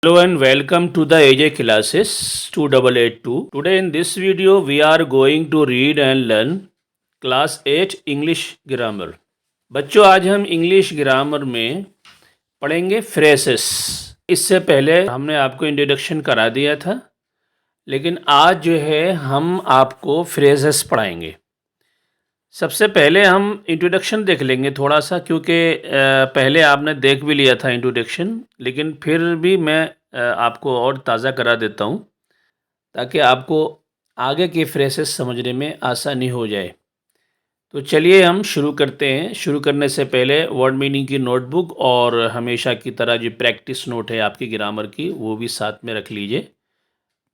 Hello and welcome to the AJ classes 2882. Today in this video we are going to read and learn class 8 English grammar. बच्चों आज हम English grammar में पढ़ेंगे phrases. इससे पहले हमने आपको इंट्रोडक्शन करा दिया था, लेकिन आज जो है हम आपको फ्रेसेस पढ़ाएंगे। सबसे पहले हम इंट्रोडक्शन देख लेंगे थोड़ा सा, क्योंकि पहले आपने देख भी लिया था इंट्रोडक्शन, लेकिन फिर भी मैं आपको और ताज़ा करा देता हूँ ताकि आपको आगे की फ्रेसेस समझने में आसानी हो जाए। तो चलिए हम शुरू करते हैं। शुरू करने से पहले वर्ड मीनिंग की नोटबुक और हमेशा की तरह जो प्रैक्टिस नोट है आपकी ग्रामर की, वो भी साथ में रख लीजिए,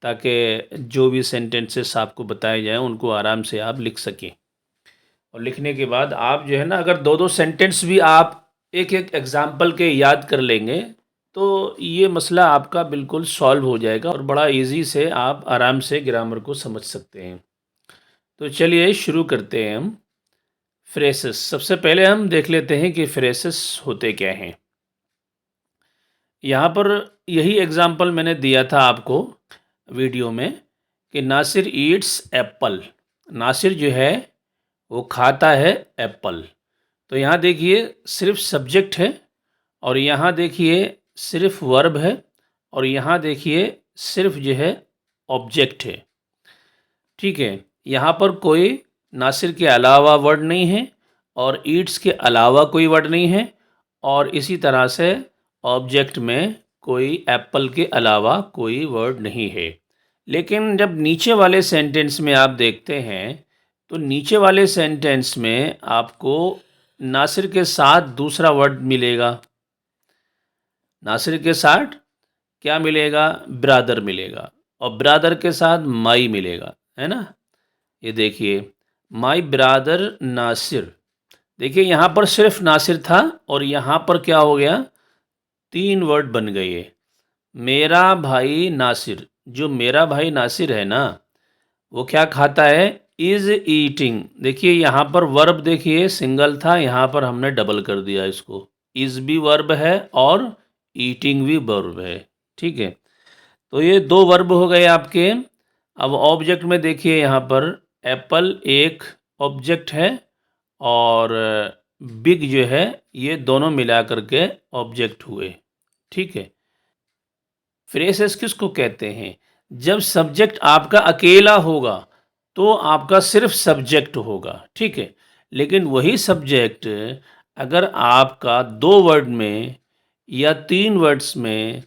ताकि जो भी सेंटेंसेस आपको बताए जाएँ उनको आराम से आप लिख सकें। और लिखने के बाद आप जो है ना, अगर दो दो सेंटेंस भी आप एक एक एग्जाम्पल के याद कर लेंगे तो ये मसला आपका बिल्कुल सॉल्व हो जाएगा और बड़ा इजी से आप आराम से ग्रामर को समझ सकते हैं। तो चलिए शुरू करते हैं हम फ्रेसेस। सबसे पहले हम देख लेते हैं कि फ्रेसेस होते क्या हैं। यहाँ पर यही एग्जाम्पल मैंने दिया था आपको वीडियो में कि नासिर ईट्स एप्पल। नासिर जो है वो खाता है एप्पल। तो यहाँ देखिए सिर्फ सब्जेक्ट है, और यहाँ देखिए सिर्फ वर्ब है, और यहाँ देखिए सिर्फ जो है ऑब्जेक्ट है। ठीक है, यहाँ पर कोई नासिर के अलावा वर्ड नहीं है और ईट्स के अलावा कोई वर्ड नहीं है, और इसी तरह से ऑब्जेक्ट में कोई एप्पल के अलावा कोई वर्ड नहीं है। लेकिन जब नीचे वाले सेंटेंस में आप देखते हैं तो नीचे वाले सेंटेंस में आपको नासिर के साथ दूसरा वर्ड मिलेगा। नासिर के साथ क्या मिलेगा? ब्रादर मिलेगा, और ब्रादर के साथ माई मिलेगा, है ना। ये देखिए माई ब्रादर नासिर। देखिए यहाँ पर सिर्फ नासिर था और यहाँ पर क्या हो गया, तीन वर्ड बन गए। मेरा भाई नासिर, जो मेरा भाई नासिर है ना, वो क्या खाता है? Is eating. देखिए यहाँ पर वर्ब देखिए सिंगल था, यहाँ पर हमने डबल कर दिया इसको। इज़ भी वर्ब है और ईटिंग भी वर्ब है। ठीक है, तो ये दो वर्ब हो गए आपके। अब ऑब्जेक्ट में देखिए यहाँ पर एप्पल एक ऑब्जेक्ट है और बिग जो है, ये दोनों मिला करके ऑब्जेक्ट हुए। ठीक है, फ्रेसेस किसको कहते हैं? जब सब्जेक्ट आपका अकेला होगा तो आपका सिर्फ सब्जेक्ट होगा। ठीक है, लेकिन वही सब्जेक्ट अगर आपका दो वर्ड में या तीन वर्ड्स में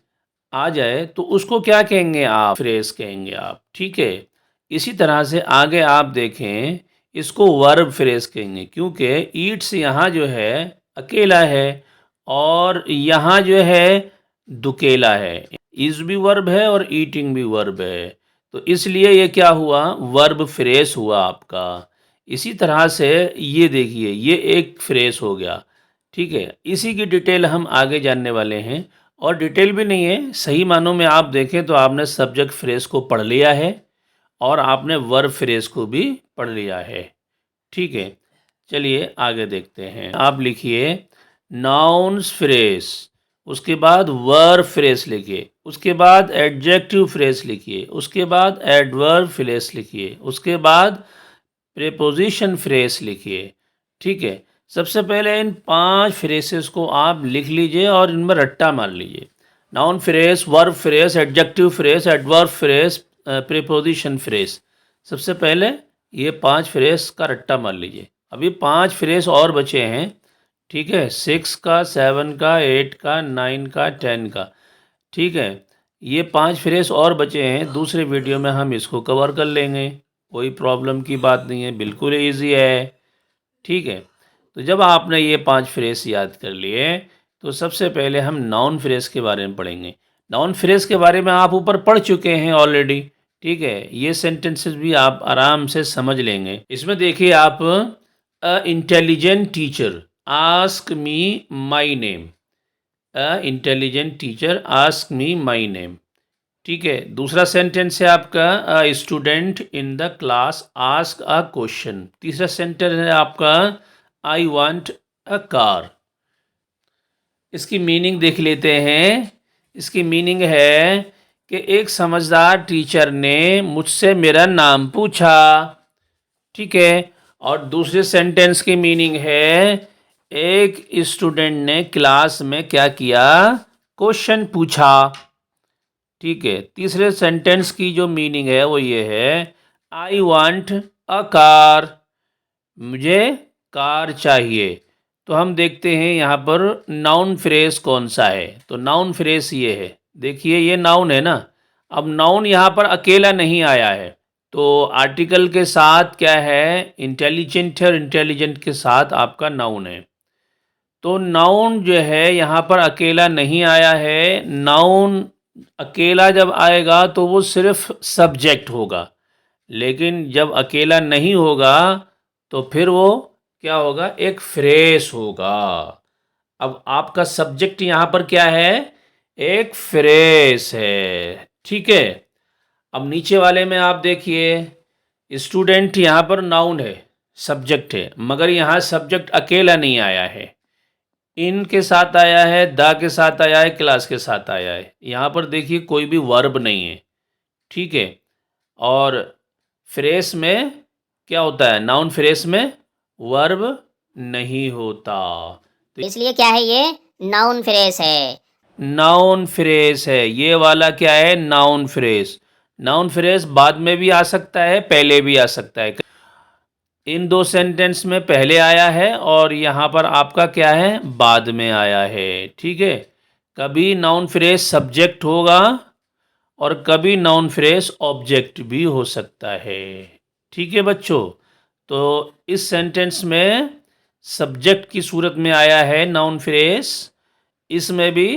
आ जाए तो उसको क्या कहेंगे आप? फ्रेज कहेंगे आप। ठीक है, इसी तरह से आगे आप देखें, इसको वर्ब फ्रेज कहेंगे, क्योंकि ईट्स यहाँ जो है अकेला है और यहाँ जो है दुकेला है। इज़ भी वर्ब है और ईटिंग भी वर्ब है, तो इसलिए ये क्या हुआ? वर्ब फ्रेज हुआ आपका। इसी तरह से ये देखिए ये एक फ्रेज हो गया। ठीक है, इसी की डिटेल हम आगे जानने वाले हैं, और डिटेल भी नहीं है, सही मानों में आप देखें तो आपने सब्जेक्ट फ्रेज को पढ़ लिया है और आपने वर्ब फ्रेज को भी पढ़ लिया है। ठीक है, चलिए आगे देखते हैं। आप लिखिए नाउन्स फ्रेज, उसके बाद वर्ब फ्रेज लिखिए, उसके बाद एडजेक्टिव फ्रेज लिखिए, उसके बाद एडवर्ब फ्रेज लिखिए, उसके बाद प्रीपोजिशन फ्रेज लिखिए। ठीक है, सबसे पहले इन 5 फ्रेसेस को आप लिख लीजिए और इनमें रट्टा मार लीजिए। Noun phrase, verb phrase, adjective phrase, adverb phrase, preposition phrase. सबसे पहले ये 5 फ्रेज का रट्टा मार लीजिए। अभी 5 फ्रेज और बचे हैं। ठीक है, 6 का, 7 का, 8 का, 9 का, 10 का। ठीक है, ये 5 फ्रेज और बचे हैं, दूसरे वीडियो में हम इसको कवर कर लेंगे, कोई प्रॉब्लम की बात नहीं है, बिल्कुल ईजी है। ठीक है, तो जब आपने ये 5 फ्रेज याद कर लिए तो सबसे पहले हम नाउन फ्रेज के बारे में पढ़ेंगे। नाउन फ्रेज के बारे में आप ऊपर पढ़ चुके हैं ऑलरेडी। ठीक है, ये सेंटेंसेस भी आप आराम से समझ लेंगे। इसमें देखिए आप, अ intelligent teacher ask me my name. A intelligent teacher ask me my name. ठीक है, दूसरा सेंटेंस है आपका, अ student in the class ask a question. तीसरा सेंटेंस है आपका, आई वांट अ कार। इसकी मीनिंग देख लेते हैं इसकी मीनिंग है कि एक समझदार टीचर ने मुझसे मेरा नाम पूछा, ठीक है। और दूसरे सेंटेंस की मीनिंग है एक स्टूडेंट ने क्लास में क्या किया, क्वेश्चन पूछा, ठीक है। तीसरे सेंटेंस की जो मीनिंग है वो ये है, आई वांट अ कार, मुझे कार चाहिए। तो हम देखते हैं यहाँ पर नाउन फ्रेज कौन सा है। तो नाउन फ्रेज ये है, देखिए ये नाउन है ना। अब नाउन यहाँ पर अकेला नहीं आया है, तो आर्टिकल के साथ क्या है, इंटेलिजेंट है, और इंटेलिजेंट के साथ आपका नाउन है। तो नाउन जो है यहाँ पर अकेला नहीं आया है। नाउन अकेला जब आएगा तो वो सिर्फ सब्जेक्ट होगा, लेकिन जब अकेला नहीं होगा तो फिर वो क्या होगा, एक फ्रेज होगा। अब आपका सब्जेक्ट यहाँ पर क्या है, एक फ्रेज है, ठीक है। अब नीचे वाले में आप देखिए, स्टूडेंट यहाँ पर नाउन है, सब्जेक्ट है, मगर यहाँ सब्जेक्ट अकेला नहीं आया है, इन के साथ आया है, द के साथ आया है, क्लास के साथ आया है। यहाँ पर देखिए कोई भी वर्ब नहीं है, ठीक है। और फ्रेस में क्या होता है, नाउन फ्रेस में वर्ब नहीं होता, तो इसलिए क्या है, ये नाउन फ्रेज है। नाउन फ्रेज है। ये वाला क्या है, नाउन फ्रेज। नाउन फ्रेज बाद में भी आ सकता है, पहले भी आ सकता है। इन दो सेंटेंस में पहले आया है और यहाँ पर आपका क्या है, बाद में आया है, ठीक है। कभी नाउन फ्रेज सब्जेक्ट होगा और कभी नाउन फ्रेज ऑब्जेक्ट भी हो सकता है, ठीक है बच्चों। तो इस सेंटेंस में सब्जेक्ट की सूरत में आया है नाउन फ्रेज, इसमें भी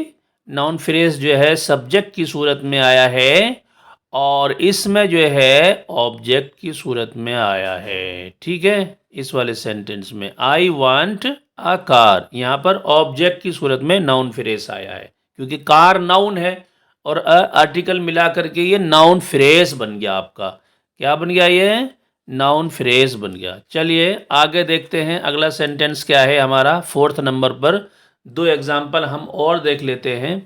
नाउन फ्रेज जो है सब्जेक्ट की सूरत में आया है, और इसमें जो है ऑब्जेक्ट की सूरत में आया है, ठीक है। इस वाले सेंटेंस में आई वांट अ कार, यहाँ पर ऑब्जेक्ट की सूरत में नाउन फ्रेज आया है, क्योंकि कार नाउन है और अ आर्टिकल मिला करके ये नाउन फ्रेज बन गया आपका। क्या बन गया, ये नाउन फ्रेज बन गया। चलिए आगे देखते हैं अगला सेंटेंस क्या है हमारा। फोर्थ नंबर पर दो एग्जाम्पल हम और देख लेते हैं।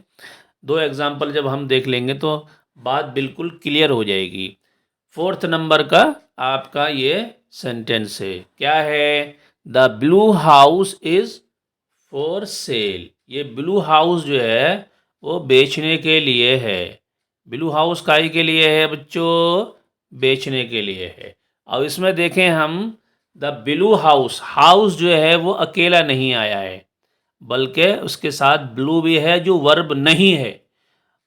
दो एग्जाम्पल जब हम देख लेंगे तो बात बिल्कुल क्लियर हो जाएगी। फोर्थ नंबर का आपका ये सेंटेंस है, क्या है, the blue house is for sale. ये ब्लू हाउस जो है वो बेचने के लिए है। ब्लू हाउस काहे के लिए है बच्चों, बेचने के लिए है। अब इसमें देखें हम, द ब्लू हाउस, हाउस जो है वो अकेला नहीं आया है, बल्कि उसके साथ ब्लू भी है जो वर्ब नहीं है,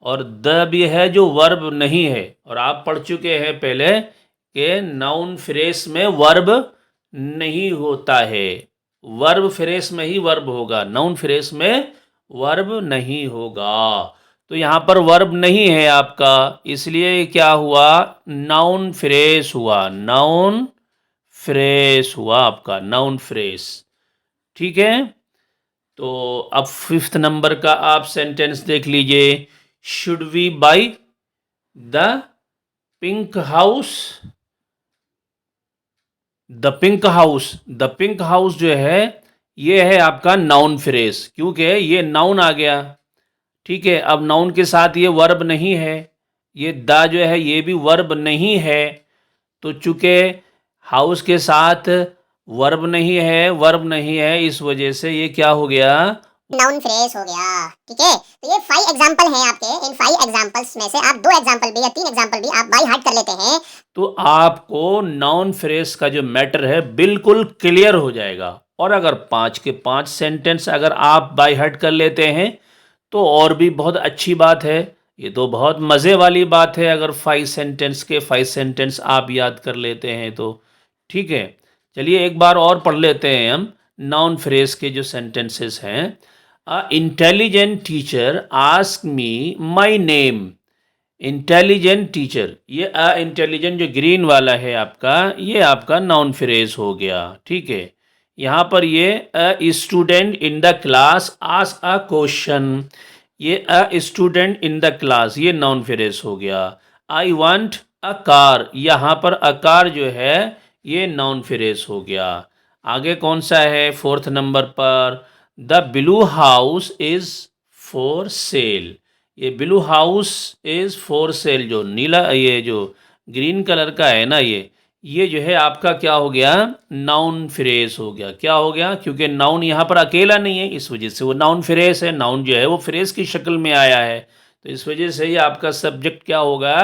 और द भी है जो वर्ब नहीं है। और आप पढ़ चुके हैं पहले कि नाउन फ्रेस में वर्ब नहीं होता है, वर्ब फ्रेस में ही वर्ब होगा, नाउन फ्रेस में वर्ब नहीं होगा। तो यहाँ पर वर्ब नहीं है आपका, इसलिए क्या हुआ, नाउन फ्रेस हुआ, नाउन फ्रेस हुआ आपका, नाउन फ्रेस, ठीक है। तो अब फिफ्थ नंबर का आप सेंटेंस देख लीजिए, should we buy the pink house. The pink house, the pink house जो है ये है आपका नाउन फ्रेज, क्योंकि ये नाउन आ गया, ठीक है। अब नाउन के साथ ये वर्ब नहीं है, ये द जो है ये भी वर्ब नहीं है, तो चूंकि हाउस के साथ वर्ब नहीं है, वर्ब नहीं है, इस वजह से ये क्या हो गया, नाउन फ्रेज हो गया, ठीक है। तो ये 5 एग्जांपल हैं आपके, इन 5 एग्जांपल्स में से आप 2 एग्जांपल भी या 3 एग्जांपल भी आप बाय हार्ट कर लेते हैं, तो आपको नाउन फ्रेज का जो मैटर है बिल्कुल क्लियर हो जाएगा। और अगर 5 के 5 सेंटेंस अगर आप बाय हार्ट कर लेते हैं तो और भी बहुत अच्छी बात है, ये तो बहुत मज़े वाली बात है अगर 5 सेंटेंस के 5 सेंटेंस आप याद कर लेते हैं तो, ठीक है। चलिए एक बार और पढ़ लेते हैं हम नाउन फ्रेज के जो सेंटेंसेस हैं। अ intelligent teacher ask me my name. Intelligent teacher, ये अ इंटेलिजेंट जो ग्रीन वाला है आपका, ये आपका नाउन फ्रेज हो गया, ठीक है। यहाँ पर ये a student in the class ask a question, ये a student in the class, ये नाउन फ्रेज हो गया। आई वांट अ कार, यहाँ पर अ कार जो है ये नाउन फ्रेज हो गया। आगे कौन सा है फोर्थ नंबर पर, the blue house is for sale. ये blue house is for sale, जो नीला ये जो ग्रीन कलर का है ना, ये जो है आपका क्या हो गया, नाउन फ्रेज हो गया। क्या हो गया? क्योंकि नाउन यहाँ पर अकेला नहीं है, इस वजह से वो नाउन फ्रेज है। नाउन जो है वो फ्रेज की शक्ल में आया है, तो इस वजह से ये आपका सब्जेक्ट क्या होगा,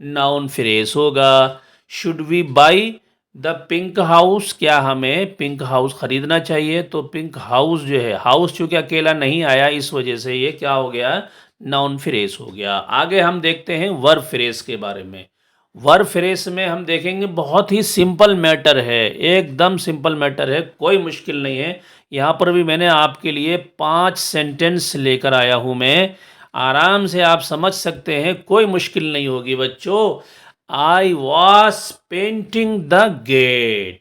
नाउन फ्रेज होगा। Should we buy the pink house, क्या हमें पिंक हाउस खरीदना चाहिए? तो पिंक हाउस जो है, हाउस चूँकि अकेला नहीं आया, इस वजह से ये क्या हो गया, नाउन फ्रेज हो गया। आगे हम देखते हैं वर्ब फ्रेज के बारे में। वर्ब फ्रेज में हम देखेंगे बहुत ही सिंपल मैटर है, एकदम सिंपल मैटर है, कोई मुश्किल नहीं है। यहाँ पर भी मैंने आपके लिए 5 सेंटेंस लेकर आया हूँ मैं, आराम से आप समझ सकते हैं, कोई मुश्किल नहीं होगी बच्चों। I was painting the gate,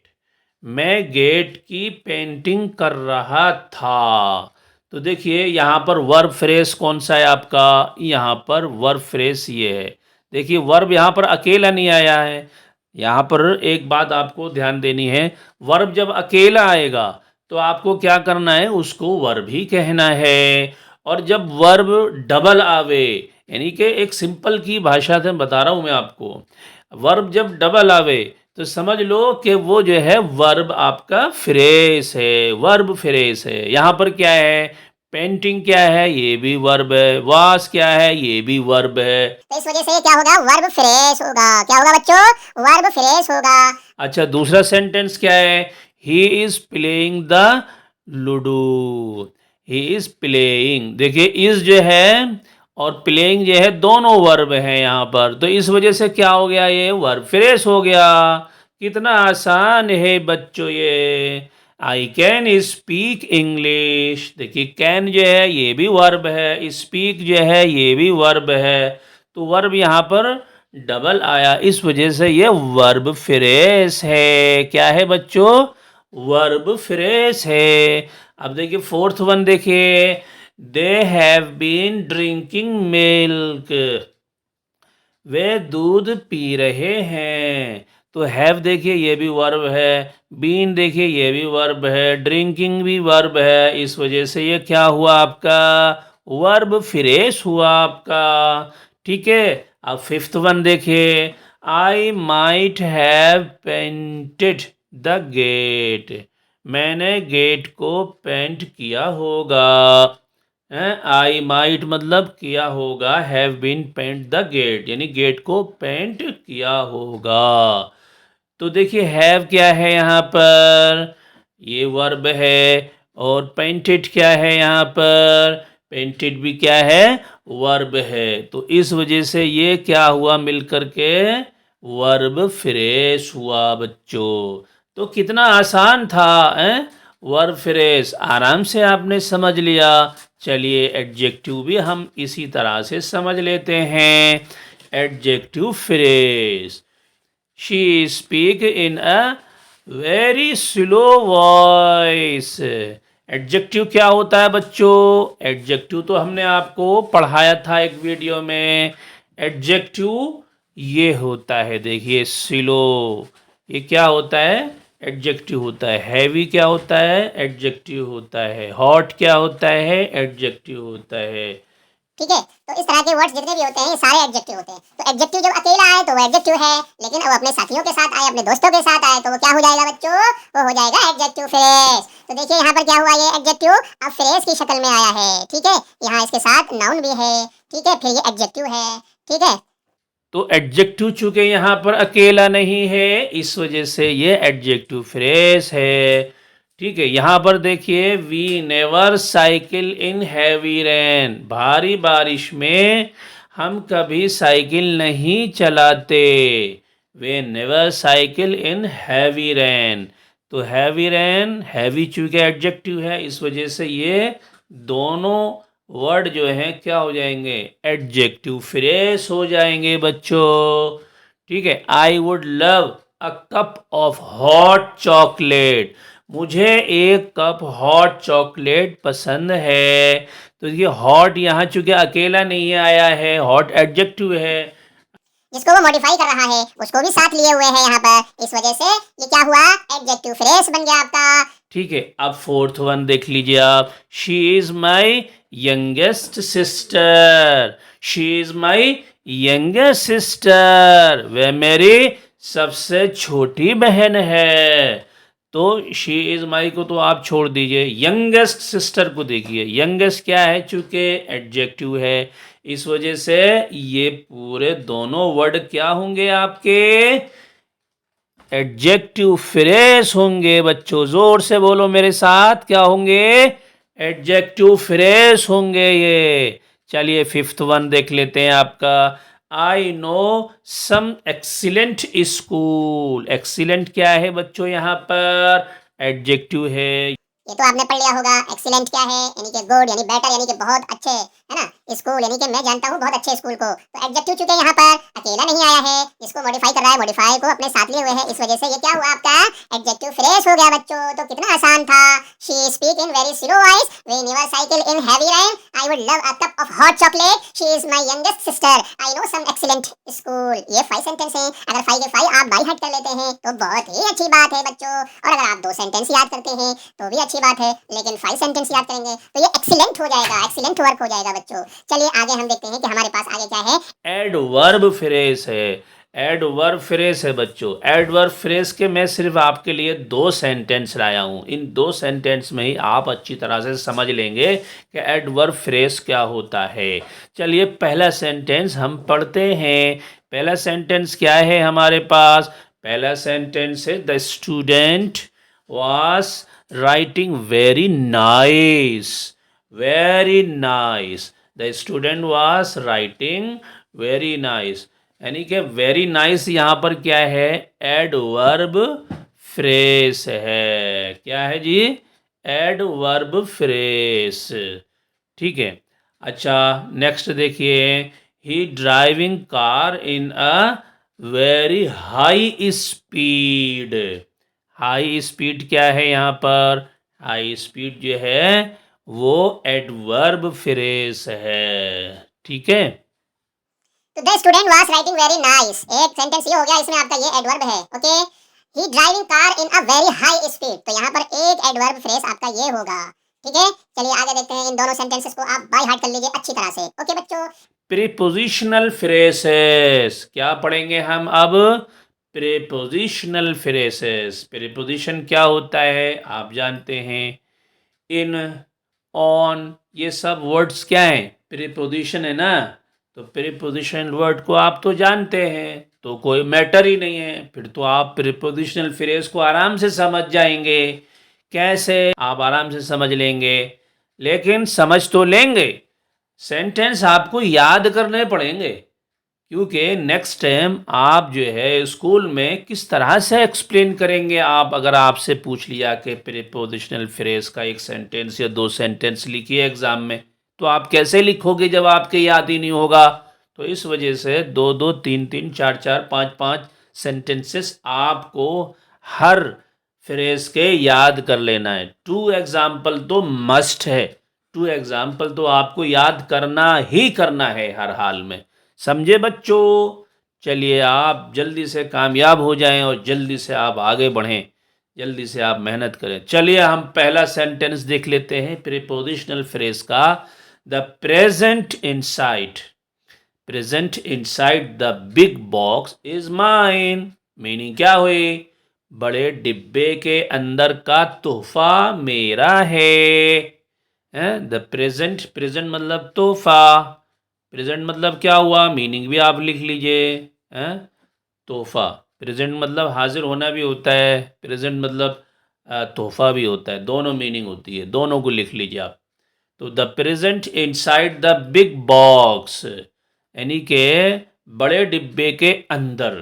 मैं गेट की पेंटिंग कर रहा था। तो देखिए यहाँ पर वर्ब फ्रेज कौन सा है आपका, यहाँ पर वर्ब फ्रेज ये है। देखिए वर्ब यहाँ पर अकेला नहीं आया है। यहाँ पर एक बात आपको ध्यान देनी है, वर्ब जब अकेला आएगा तो आपको क्या करना है, उसको वर्ब ही कहना है। और जब वर्ब डबल आवे, यानी कि एक सिंपल की भाषा से बता रहा हूँ मैं आपको, वर्ब जब डबल आवे तो समझ लो कि वो जो है वर्ब आपका फ्रेज है, वर्ब फ्रेज है। यहाँ पर क्या है, पेंटिंग क्या है, ये भी वर्ब है। वास क्या है, ये भी वर्ब है। तो इस वजह से ये क्या होगा, वर्ब फ्रेश होगा। क्या होगा बच्चों, वर्ब फ्रेश होगा। अच्छा, दूसरा सेंटेंस क्या है, he is playing the ludo, he is playing. देखिए इज जो है और प्लेइंग जो है दोनों वर्ब हैं यहाँ पर, तो इस वजह से क्या हो गया, ये वर्ब फ्रेश हो गया। कितना आसान है बच्चों ये। आई कैन स्पीक इंग्लिश, देखिए कैन जो है ये भी वर्ब है, स्पीक जो है ये भी वर्ब है, तो वर्ब यहाँ पर डबल आया, इस वजह से ये वर्ब फ्रेश है। क्या है बच्चों, वर्ब फ्रेश है। अब देखिए फोर्थ वन देखिए, they have been drinking milk, वे दूध पी रहे हैं। तो हैव देखिए ये भी वर्ब है, बीन देखिए ये भी वर्ब है, ड्रिंकिंग भी वर्ब है, इस वजह से ये क्या हुआ आपका, वर्ब फ्रेश हुआ आपका। ठीक है, अब फिफ्थ वन देखिए, I might have painted the gate, मैंने गेट को पेंट किया होगा। आई माइट मतलब किया होगा, have been paint the gate यानी गेट को पेंट किया होगा। तो देखिए हैव क्या है यहाँ पर, ये वर्ब है, और पेंटेड क्या है यहाँ पर, पेंटेड भी क्या है, वर्ब है। तो इस वजह से ये क्या हुआ, मिल करके वर्ब फ्रेश हुआ बच्चों। तो कितना आसान था, वर्ब फ्रेश आराम से आपने समझ लिया। चलिए एडजेक्टिव भी हम इसी तरह से समझ लेते हैं। Adjective phrase, she speak in a very slow voice. Adjective क्या होता है बच्चों, एडजेक्टिव तो हमने आपको पढ़ाया था एक वीडियो में। एडजेक्टिव ये होता है, देखिए स्लो, ये क्या होता है, एडजेक्टिव होता है। हैवी क्या होता है, एडजेक्टिव होता है। हॉट क्या होता है, एडजेक्टिव होता है। ठीक है, तो इस तरह के वर्ड्स जितने भी होते हैं ये सारे एडजेक्टिव होते हैं। तो एडजेक्टिव जब अकेला आए तो वो एडजेक्टिव है, लेकिन अब अपने साथियों के साथ आए, अपने दोस्तों के साथ आए, तो वो क्या हो जाएगा बच्चों, वो हो जाएगा एडजेक्टिव फ्रेज। तो देखिए यहाँ पर क्या हुआ, ये एडजेक्टिव अब फ्रेज की शक्ल में आया है। ठीक है, यहाँ इसके साथ नाउन भी है। ठीक है, फिर ये एडजेक्टिव है। ठीक है, तो एडजेक्टिव चूंकि यहाँ पर अकेला नहीं है, इस वजह से ये एडजेक्टिव फ्रेज है। ठीक है, यहाँ पर देखिए, we never cycle in heavy rain, भारी बारिश में हम कभी साइकिल नहीं चलाते। We never cycle in heavy rain, तो हैवी रेन, हैवी चूंकि एडजेक्टिव है, इस वजह से ये दोनों वर्ड जो हैं क्या हो जाएंगे, एडजेक्टिव फ्रेश हो जाएंगे बच्चों। ठीक है, आई would love a cup of hot chocolate, मुझे एक कप हॉट चॉकलेट पसंद है। तो ये हॉट यहाँ चूंकि अकेला नहीं आया है, हॉट एडजेक्टिव है, जिसको वो मॉडिफाई कर रहा है उसको भी साथ लिए हुए हैं यहाँ पर, इस वजह से ये क्या हुआ, एडजेक्टिव फ्रेश बन गया आपका। ठीक है। अब फोर्थ वन देख लीजिए आप, she is my youngest sister, she is my younger sister, वह मेरी सबसे छोटी बहन है। तो शी इज़ माई को तो आप छोड़ दीजिए, यंगेस्ट सिस्टर को देखिए, यंगेस्ट क्या है, चूँकि एडजेक्टिव है, इस वजह से ये पूरे दोनों वर्ड क्या होंगे आपके, एडजेक्टिव फ्रेज होंगे। बच्चों जोर से बोलो मेरे साथ, क्या होंगे, एडजेक्टिव फ्रेज होंगे ये। चलिए फिफ्थ वन देख लेते हैं आपका, I know some excellent school. Excellent क्या है बच्चों, यहाँ पर एडजेक्टिव है। ये तो आपने पढ़ लिया होगा, एक्सीलेंट क्या है, यानी कि गुड, यानी बेटर, यानी कि बहुत अच्छे, है ना। स्कूल यानी कि मैं जानता हूँ बहुत अच्छे स्कूल को। तो एडजेक्टिव चूंकि यहाँ पर अकेला नहीं आया है, इसको मॉडिफाई कर रहा है, मॉडिफाई को अपने साथ लिए हुए है, इस वजह से ये क्या हुआ आपका, एडजेक्टिव फ्रेश हो गया बच्चों। तो कितना आसान था। She speak in very slow voice, we never cycle in heavy rain, I would love a cup of hot chocolate, she is my youngest sister, I know some excellent school. ये 5 sentence हैं। अगर 5 के 5 आप by heart कर लेते हैं तो बहुत ही अच्छी बात है बच्चों। और अगर आप 2 सेंटेंस याद करते हैं तो भी अच्छी बात है, लेकिन 5 सेंटेंस याद करेंगे तो ये एक्सीलेंट हो जाएगा, एक्सीलेंट वर्क हो जाएगा बच्चों। चलिए आगे हम देखते हैं कि हमारे पास आगे क्या है। एडवर्ब फ्रेज है, एडवर्ब फ्रेज है बच्चों। एडवर्ब फ्रेज के मैं सिर्फ आपके लिए 2 सेंटेंस लाया हूँ, इन 2 सेंटेंस में ही आप अच्छी तरह से समझ लेंगे कि एडवर्ब फ्रेज क्या होता है। चलिए पहला सेंटेंस हम पढ़ते हैं। पहला सेंटेंस क्या है हमारे पास, पहला सेंटेंस है the student was writing very nice, very nice. The student was writing very nice, यानी कि वेरी नाइस यहाँ पर क्या है, एडवर्ब फ्रेज है। क्या है जी, एडवर्ब फ्रेज, ठीक है। अच्छा नेक्स्ट देखिए, he driving car in a very high speed. High speed क्या है यहाँ पर, हाई स्पीड जो है वो एडवर्ब फ्रेज है, ठीक है। तो the student was writing very nice, एक सेंटेंस ये हो गया, इसमें आपका ये एडवर्ब है। Okay, he driving car in a very high speed, तो यहाँ पर एक एडवर्ब फ्रेज आपका ये होगा, ठीक है। चलिए आगे देखते हैं, इन दोनों सेंटेंसेस को आप बाय हार्ट कर लीजिए अच्छी तरह से। ओके बच्चों, प्रीपोजिशनल फ्रेसेस क्या पढ़ेंगे हम अब, प्रीपोजिशनल फ्रेसेस। प्रीपोजिशन क्या होता है आप जानते हैं, इन, ऑन, ये सब वर्ड्स क्या हैं, प्रीपोजिशन है ना। तो प्रीपोजिशनल वर्ड को आप तो जानते हैं, तो कोई मैटर ही नहीं है, फिर तो आप प्रीपोजिशनल फ्रेज को आराम से समझ जाएंगे। कैसे आप आराम से समझ लेंगे, लेकिन समझ तो लेंगे, सेंटेंस आपको याद करने पड़ेंगे, क्योंकि नेक्स्ट टाइम आप जो है स्कूल में किस तरह से एक्सप्लेन करेंगे। आप अगर आपसे पूछ लिया कि प्रीपोजिशनल फ्रेज का एक सेंटेंस या 2 सेंटेंस लिखिए एग्ज़ाम में, तो आप कैसे लिखोगे जब आपके याद ही नहीं होगा। तो इस वजह से 2-2, 3-3, 4-4, 5-5 सेंटेंसेस आपको हर फ्रेज के याद कर लेना है। 2 एग्जाम्पल तो मस्ट है, 2 एग्जाम्पल तो आपको याद करना ही करना है हर हाल में, समझे बच्चों। चलिए आप जल्दी से कामयाब हो जाएं और जल्दी से आप आगे बढ़ें, जल्दी से आप मेहनत करें। चलिए हम पहला सेंटेंस देख लेते हैं प्रीपोजिशनल फ्रेज का, the present inside, present inside the big box is mine. Meaning क्या हुई, बड़े डिब्बे के अंदर का तोहफा मेरा है। द प्रेजेंट, प्रेजेंट मतलब तोहफा, प्रेजेंट मतलब क्या हुआ, मीनिंग भी आप लिख लीजिए, तोहफा। प्रेजेंट मतलब हाजिर होना भी होता है, प्रेजेंट मतलब तोहफा भी होता है, दोनों मीनिंग होती है, दोनों को लिख लीजिए आप। तो the present inside the big box, यानी कि बड़े डिब्बे के अंदर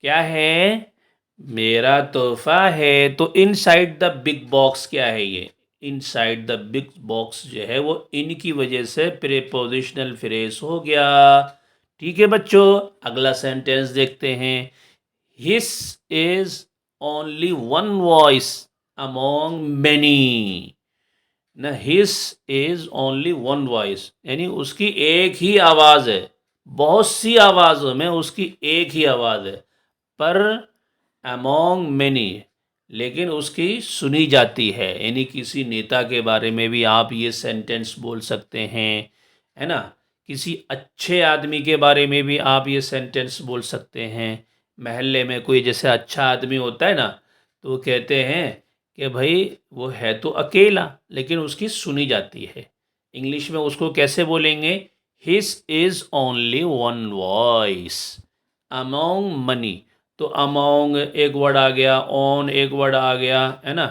क्या है, मेरा तोहफा है। तो इनसाइड द बिग बॉक्स क्या है, ये इनसाइड द बिग बॉक्स जो है वो इनकी वजह से प्रीपोजिशनल फ्रेज हो गया, ठीक है बच्चों। अगला सेंटेंस देखते हैं, his is only one voice among many. न his is only one voice, यानी उसकी एक ही आवाज़ है, बहुत सी आवाज़ों में उसकी एक ही आवाज़ है, पर अमोंग मैनी, लेकिन उसकी सुनी जाती है। यानी किसी नेता के बारे में भी आप ये सेंटेंस बोल सकते हैं, है ना, किसी अच्छे आदमी के बारे में भी आप ये सेंटेंस बोल सकते हैं। मोहल्ले में कोई जैसे अच्छा आदमी होता है ना, तो वो कहते हैं कि भाई वो है तो अकेला लेकिन उसकी सुनी जाती है। इंग्लिश में उसको कैसे बोलेंगे? His is only one voice among money. तो अमोंग एक वर्ड आ गया, ऑन एक वर्ड आ गया, है ना,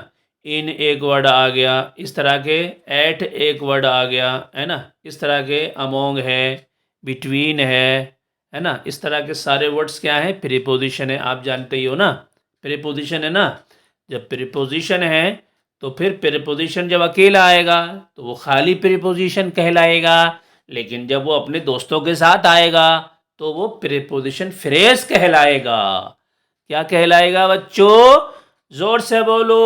इन एक वर्ड आ गया, इस तरह के एट एक वर्ड आ गया, है ना, इस तरह के अमोंग है, बिटवीन है ना, इस तरह के सारे वर्ड्स क्या हैं? प्रीपोजिशन है। आप जानते ही हो ना, प्रीपोजिशन है ना। जब प्रीपोजिशन है तो फिर प्रीपोजिशन जब अकेला आएगा तो वो खाली प्रीपोजिशन कहलाएगा, लेकिन जब वो अपने दोस्तों के साथ आएगा तो वो प्रीपोजिशन फ्रेज कहलाएगा। क्या कहलाएगा बच्चों? जोर से बोलो।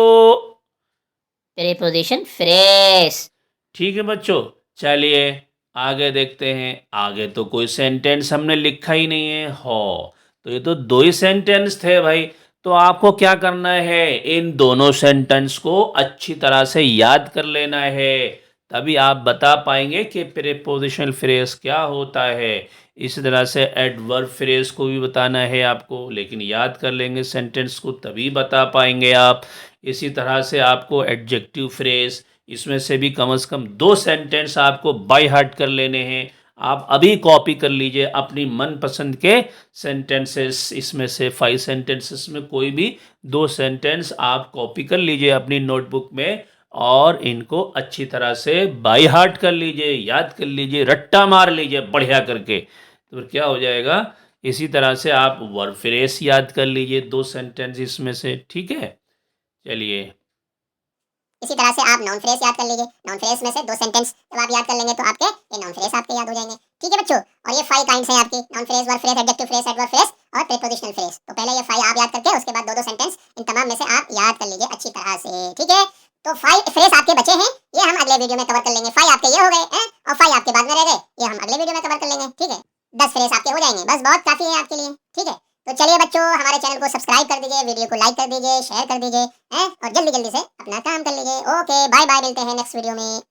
Preposition fresh. ठीक है बच्चों, चलिए आगे देखते हैं। आगे तो कोई सेंटेंस हमने लिखा ही नहीं है। हो, तो ये तो दो ही सेंटेंस थे भाई। तो आपको क्या करना है? इन दोनों सेंटेंस को अच्छी तरह से याद कर लेना है, तभी आप बता पाएंगे कि प्रीपोजिशनल फ्रेज क्या होता है। इसी तरह से एडवर्ब फ्रेज को भी बताना है आपको, लेकिन याद कर लेंगे सेंटेंस को तभी बता पाएंगे आप। इसी तरह से आपको एडजेक्टिव फ्रेज, इसमें से भी कम से कम 2 सेंटेंस आपको बाय हार्ट कर लेने हैं। आप अभी कॉपी कर लीजिए अपनी मनपसंद के सेंटेंसेस, इसमें से 5 सेंटेंसेस में कोई भी 2 सेंटेंस आप कॉपी कर लीजिए अपनी नोटबुक में, और इनको अच्छी तरह से बाय हार्ट कर लीजिए, याद कर लीजिए, रट्टा मार लीजिए बढ़िया करके। तो फिर क्या हो जाएगा? इसी तरह से आप वर्ब फ्रेज याद कर लीजिए 2 सेंटेंस इसमें से। ठीक है, चलिए। इसी तरह से आप नाउन फ्रेज याद कर लीजिए। नाउन फ्रेज में से 2 सेंटेंस जब आप याद कर लेंगे तो आपके ये नाउन फ्रेज आपके याद हो जाएंगे। ठीक है बच्चों, और ये 5 काइंड्स हैं आपकी, noun phrase, verb phrase, adjective phrase, adverb phrase और प्रीपोजिशनल फ्रेज। तो पहले ये 5 आप याद करके उसके बाद 2-2 सेंटेंस इन तमाम में से आप याद कर लीजिए अच्छी तरह से। ठीक है, तो 5 फ्रेज आपके बचे हैं, ये हम अगले वीडियो में कवर कर लेंगे। 5 आपके ये हो गए हैं और 5 आपके बाद में रह गए, ये हम अगले वीडियो में कवर कर लेंगे। ठीक है, 10 फ्रेज आपके हो जाएंगे, बस बहुत काफी है आपके लिए। ठीक है, तो चलिए बच्चों, हमारे चैनल को सब्सक्राइब कर दीजिए, वीडियो को लाइक कर दीजिए, शेयर कर दीजिए, हैं, और जल्दी जल्दी से अपना काम कर लीजिए। ओके, बाय बाय, मिलते हैं नेक्स्ट वीडियो में।